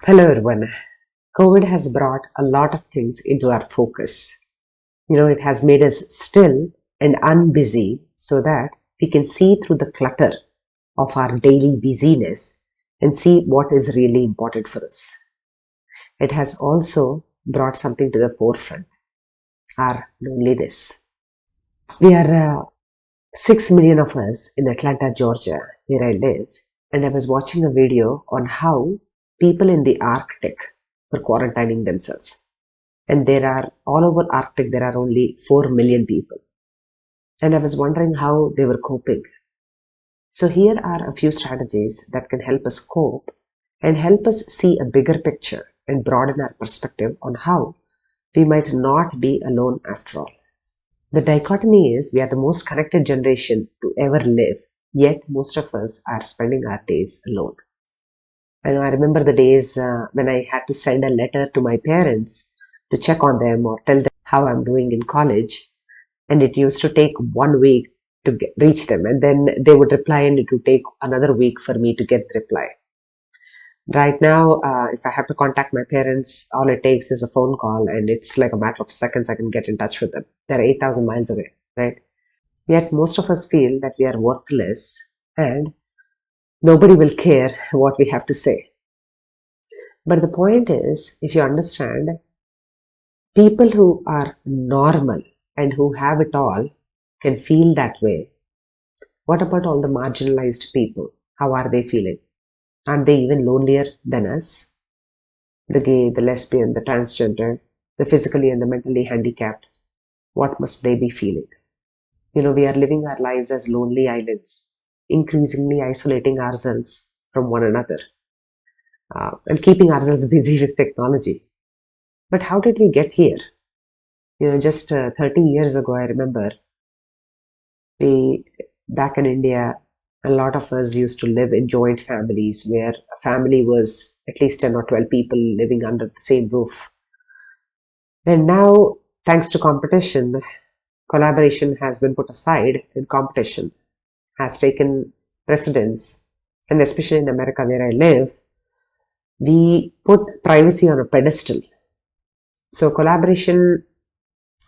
Hello everyone. COVID has brought a lot of things into our focus. It has made us still and unbusy so that we can see through the clutter of our daily busyness and see what is really important for us. It has also brought something to the forefront, our loneliness. We are 6 million of us in Atlanta, Georgia, where I live, and I was watching a video on how people in the Arctic were quarantining themselves. And there are all over Arctic, there are only 4 million people. And I was wondering how they were coping. So here are a few strategies that can help us cope and help us see a bigger picture and broaden our perspective on how we might not be alone after all. The dichotomy is we are the most connected generation to ever live, yet most of us are spending our days alone. I remember the days when I had to send a letter to my parents to check on them or tell them how I'm doing in college. And it used to take 1 week to reach them. And then they would reply, and it would take another week for me to get the reply. Right now, if I have to contact my parents, all it takes is a phone call, and it's like a matter of seconds I can get in touch with them. They're 8,000 miles away, right? Yet most of us feel that we are worthless and nobody will care what we have to say. But the point is, if you understand, people who are normal and who have it all can feel that way. What about all the marginalized people? How are they feeling? Aren't they even lonelier than us? The gay, the lesbian, the transgender, the physically and the mentally handicapped. What must they be feeling? We are living our lives as lonely islands, increasingly isolating ourselves from one another and keeping ourselves busy with technology. But how did we get here? Just 30 years ago, I remember we, back in India, a lot of us used to live in joint families where a family was at least 10 or 12 people living under the same roof. And now, thanks to competition, collaboration has been put aside and competition has taken precedence. And especially in America, where I live, we put privacy on a pedestal. So collaboration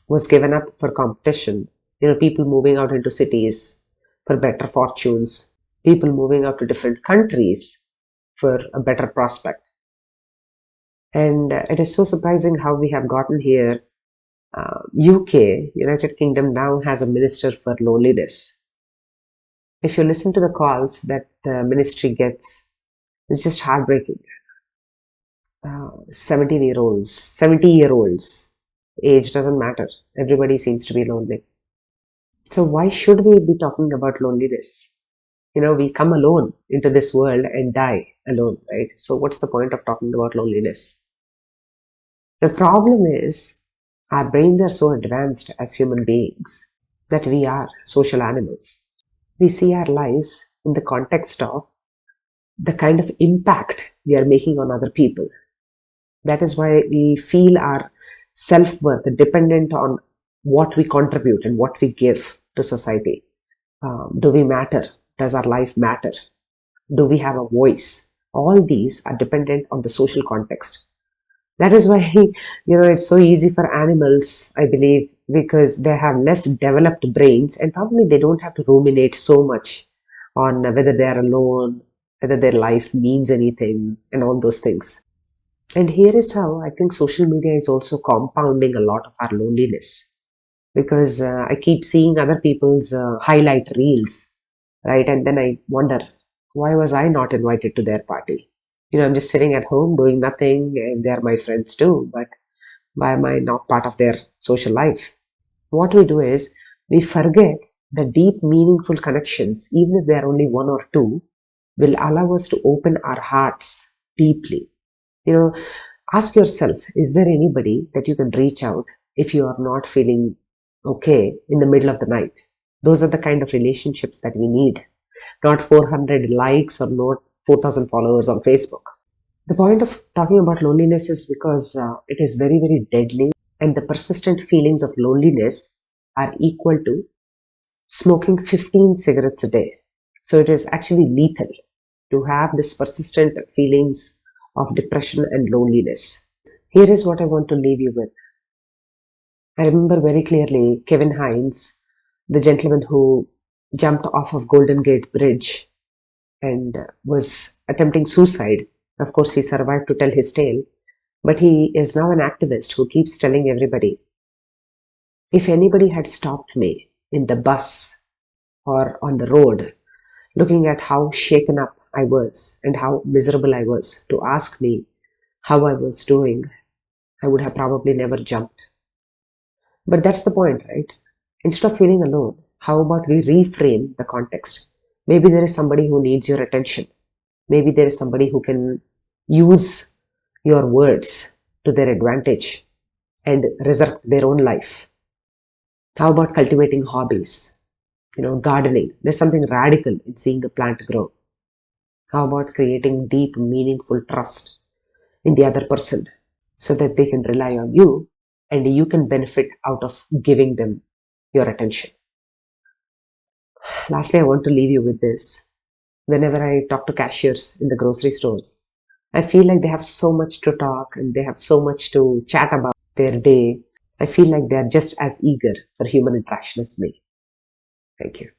was given up for competition. People moving out into cities for better fortunes, people moving out to different countries for a better prospect. And it is so surprising how we have gotten here. UK, United Kingdom, now has a minister for loneliness. If you listen to the calls that the ministry gets, it's just heartbreaking. 17-year-olds, 70-year-olds, age doesn't matter. Everybody seems to be lonely. So why should we be talking about loneliness? We come alone into this world and die alone, right? So what's the point of talking about loneliness? The problem is our brains are so advanced as human beings that we are social animals. We see our lives in the context of the kind of impact we are making on other people. That is why we feel our self-worth dependent on what we contribute and what we give to society. Do we matter? Does our life matter? Do we have a voice? All these are dependent on the social context. That is why, it's so easy for animals, I believe, because they have less developed brains and probably they don't have to ruminate so much on whether they are alone, whether their life means anything, and all those things. And here is how I think social media is also compounding a lot of our loneliness, because I keep seeing other people's highlight reels, right? And then I wonder, why was I not invited to their party? I'm just sitting at home doing nothing, and they're my friends too, but why am I not part of their social life? What we do is we forget the deep, meaningful connections, even if they're only one or two, will allow us to open our hearts deeply. Ask yourself, is there anybody that you can reach out if you are not feeling okay in the middle of the night? Those are the kind of relationships that we need, not 400 likes or not 4,000 followers on Facebook. The point of talking about loneliness is because it is very, very deadly, and the persistent feelings of loneliness are equal to smoking 15 cigarettes a day. So it is actually lethal to have this persistent feelings of depression and loneliness. Here is what I want to leave you with. I remember very clearly Kevin Hines, the gentleman who jumped off of Golden Gate Bridge and was attempting suicide. Of course, he survived to tell his tale, but he is now an activist who keeps telling everybody, if anybody had stopped me in the bus or on the road, looking at how shaken up I was and how miserable I was, to ask me how I was doing, I would have probably never jumped. But that's the point, right? Instead of feeling alone, how about we reframe the context? Maybe there is somebody who needs your attention. Maybe there is somebody who can use your words to their advantage and resurrect their own life. How about cultivating hobbies? Gardening. There's something radical in seeing a plant grow. How about creating deep, meaningful trust in the other person so that they can rely on you and you can benefit out of giving them your attention? Lastly, I want to leave you with this. Whenever I talk to cashiers in the grocery stores, I feel like they have so much to talk and they have so much to chat about their day. I feel like they are just as eager for human interaction as me. Thank you.